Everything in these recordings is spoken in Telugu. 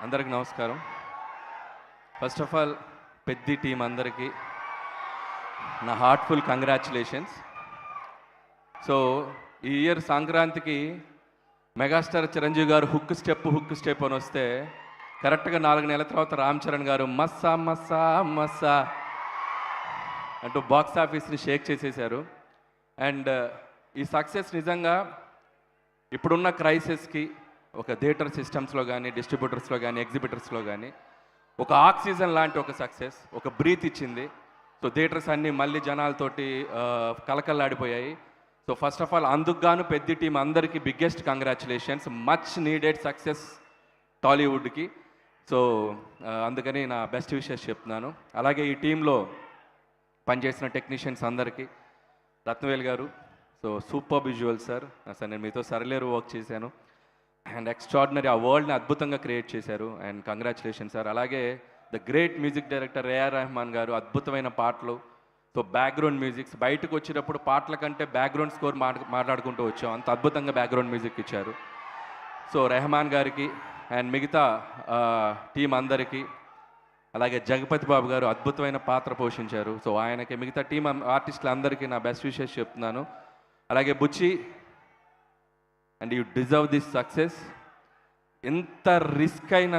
అందరికి నమస్కారం. First of all Peddi team అందరికీ నా హార్ట్ఫుల్ కంగ్రాచులేషన్స్. సో ఈ ఇయర్ సంక్రాంతికి మెగాస్టార్ చిరంజీవి గారు హుక్ స్టెప్ అని వస్తే కరెక్ట్గా 4 నెలల తర్వాత రామ్ చరణ్ గారు మస్సా మస్సా మస్సా అంటూ బాక్స్ ఆఫీస్ని షేక్ చేసేసారు. అండ్ ఈ సక్సెస్ నిజంగా ఇప్పుడున్న క్రైసిస్కి ఒక థియేటర్ సిస్టమ్స్లో కానీ, డిస్ట్రిబ్యూటర్స్లో కానీ, ఎగ్జిబిటర్స్లో కానీ ఒక ఆక్సిజన్ లాంటి ఒక సక్సెస్, ఒక బ్రీత్ ఇచ్చింది. సో థియేటర్స్ అన్నీ మళ్ళీ జనాలతోటి కలకల్లాడిపోయాయి. సో ఫస్ట్ ఆఫ్ ఆల్ అందుకు గాను పెద్ద టీం అందరికీ biggest congratulations. Much needed success టాలీవుడ్కి. సో అందుకని నా బెస్ట్ విషెస్ చెప్తున్నాను. అలాగే ఈ టీంలో పనిచేసిన టెక్నీషియన్స్ అందరికీ, రత్నవేల్ గారు సో సూపర్ విజువల్ సార్. అసలు నేను మీతో సరలేరు వర్క్ చేశాను అండ్ ఎక్స్ట్రాడినరీ, ఆ వరల్డ్ని అద్భుతంగా క్రియేట్ చేశారు అండ్ కంగ్రాచులేషన్ సార్. అలాగే the great music director AR Rahman garu, అద్భుతమైన పాటలు. సో బ్యాక్గ్రౌండ్ మ్యూజిక్స్ బయటకు వచ్చేటప్పుడు పాటల కంటే బ్యాక్గ్రౌండ్ స్కోర్ మాట్లాడుకుంటూ వచ్చాం, అంత అద్భుతంగా బ్యాక్గ్రౌండ్ మ్యూజిక్ ఇచ్చారు. సో రెహమాన్ గారికి అండ్ మిగతా టీం అందరికీ, అలాగే జగపతి బాబు గారు అద్భుతమైన పాత్ర పోషించారు. సో ఆయనకి, మిగతా టీం ఆర్టిస్టులు అందరికీ నా బెస్ట్ విషెస్ చెప్తున్నాను. అలాగే Buchi, and you deserve this success. ఇంత రిస్క్ అయిన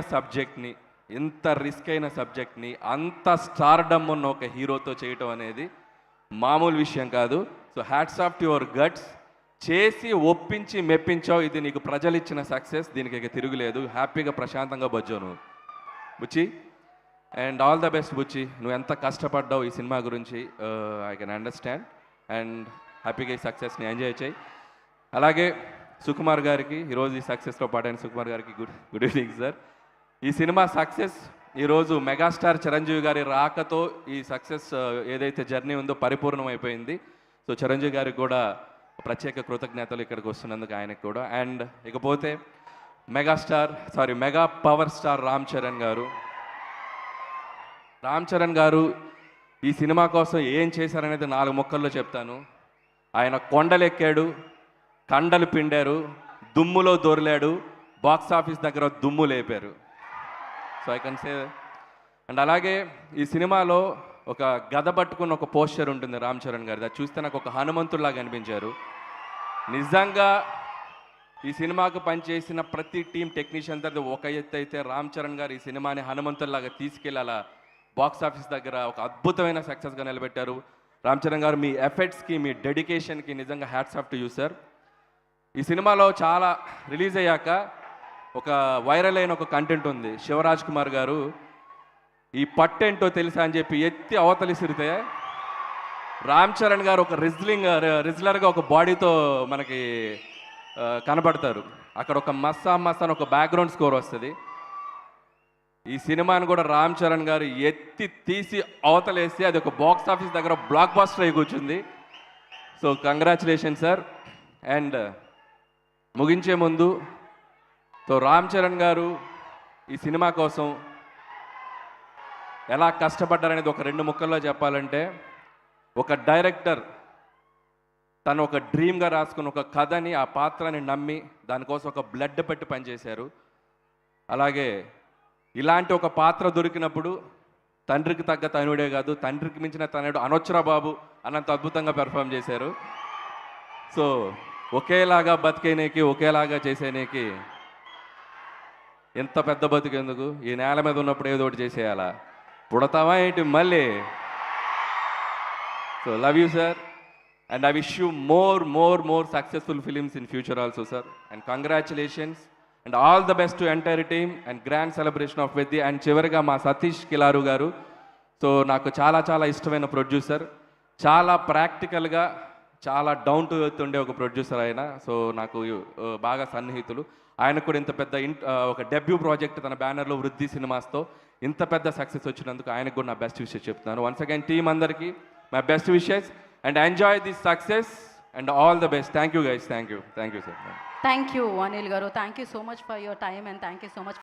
సబ్జెక్ట్ని అంత స్టార్డమ్ ఉన్న ఒక హీరోతో చేయటం అనేది మామూలు విషయం కాదు. So hats off to your guts. చేసి ఒప్పించి మెప్పించావు. ఇది నీకు ప్రజలు ఇచ్చిన సక్సెస్, దీనికి ఇక తిరుగులేదు. హ్యాపీగా ప్రశాంతంగా బజ్జావు నువ్వు బుచ్చి. అండ్ ఆల్ ద బెస్ట్ బుచ్చి. నువ్వు ఎంత కష్టపడ్డావు ఈ సినిమా గురించి ఐ కెన్ అండర్స్టాండ్. అండ్ హ్యాపీగా ఈ సక్సెస్ని ఎంజాయ్ చేయి. అలాగే సుకుమార్ గారికి, ఈరోజు ఈ సక్సెస్లో పాటైన సుకుమార్ గారికి గుడ్ ఈవినింగ్ సార్. ఈ సినిమా సక్సెస్ ఈరోజు మెగాస్టార్ చిరంజీవి గారి రాకతో ఈ సక్సెస్ ఏదైతే జర్నీ ఉందో పరిపూర్ణం అయిపోయింది. సో చిరంజీవి గారికి కూడా ప్రత్యేక కృతజ్ఞతలు ఇక్కడికి వస్తున్నందుకు, ఆయనకు కూడా. అండ్ ఇకపోతే mega power star Ram Charan గారు ఈ సినిమా కోసం ఏం చేశారనేది 4 ముక్కల్లో చెప్తాను. ఆయన కొండలెక్కాడు, కండలు పిండారు, దుమ్ములో దొర్లాడు, బాక్స్ ఆఫీస్ దగ్గర దుమ్ము లేపారు. So I can say. And అలాగే ఈ సినిమాలో ఒక గద పట్టుకున్న ఒక పోస్టర్ ఉంటుంది రామ్ చరణ్ గారిది. అది చూస్తే నాకు ఒక హనుమంతుడిలాగా అనిపించారు. నిజంగా ఈ సినిమాకు పనిచేసిన ప్రతి టీం టెక్నీషియన్ దగ్గర ఒక ఎత్తు అయితే, రామ్ చరణ్ గారు ఈ సినిమాని హనుమంతుడిలాగా తీసుకెళ్ళి అలా బాక్స్ ఆఫీస్ దగ్గర ఒక అద్భుతమైన సక్సెస్గా నిలబెట్టారు. రామ్ చరణ్ గారు, మీ ఎఫర్ట్స్కి, మీ డెడికేషన్కి నిజంగా hats off to you sir. ఈ సినిమాలో చాలా రిలీజ్ అయ్యాక ఒక వైరల్ అయిన ఒక కంటెంట్ ఉంది. శివరాజ్ కుమార్ గారు ఈ పట్టేంటో తెలుసా అని చెప్పి ఎత్తి అవతలిసిరితే రామ్ చరణ్ గారు ఒక రిజ్లర్గా ఒక బాడీతో మనకి కనబడతారు. అక్కడ ఒక మస్సా అని ఒక బ్యాక్గ్రౌండ్ స్కోర్ వస్తుంది. ఈ సినిమాని కూడా రామ్ చరణ్ గారు ఎత్తి తీసి అవతలేసి అది ఒక బాక్స్ ఆఫీస్ దగ్గర బ్లాక్ బస్టర్ అయి కూర్చుంది. So congratulation sir. అండ్ ముగించే ముందు, సో రామ్ చరణ్ గారు ఈ సినిమా కోసం ఎలా కష్టపడ్డారనేది ఒక 2 ముక్కల్లో చెప్పాలంటే, ఒక డైరెక్టర్ తను ఒక డ్రీమ్గా రాసుకున్న ఒక కథని, ఆ పాత్రని నమ్మి దానికోసం ఒక బ్లడ్ పెట్టి పనిచేశారు. అలాగే ఇలాంటి ఒక పాత్ర దొరికినప్పుడు తండ్రికి తగ్గ తనుడే కాదు, తండ్రికి మించిన తనుడు అనొచ్చురా బాబు అన్నంత అద్భుతంగా పెర్ఫామ్ చేశారు. సో ఒకేలాగా బతికేనేకి, ఒకేలాగా చేసేనేకి ఎంత పెద్ద బతికేందుకు, ఈ నేల మీద ఉన్నప్పుడు ఏదో ఒకటి చేసేయాలా, పుడతావా ఏంటి మళ్ళీ. So love you sir and I wish you more successful films in future also sir. And congratulations and all the best to entire team and grand celebration of Peddi. And చివరిగా మా సతీష్ కిలారు గారు, సో నాకు చాలా ఇష్టమైన ప్రొడ్యూసర్. చాలా ప్రాక్టికల్గా, చాలా డౌన్ టు ఎర్త్ ఉండే ఒక ప్రొడ్యూసర్ ఆయన. సో నాకు బాగా సన్నిహితులు. ఆయనకు కూడా ఇంత పెద్ద ఒక డెబ్యూ ప్రాజెక్ట్ తన బ్యానర్లో వృద్ధి సినిమాస్తో ఇంత పెద్ద సక్సెస్ వచ్చినందుకు ఆయనకు కూడా నా బెస్ట్ విషెస్ చెప్తున్నాను. వన్స్ అగైన్ టీం అందరికీ my best wishes and enjoy this success and all the best. Thank you guys. Thank you sir. Thank you, Anil Garu. Thank you so much for your time and thank you so much.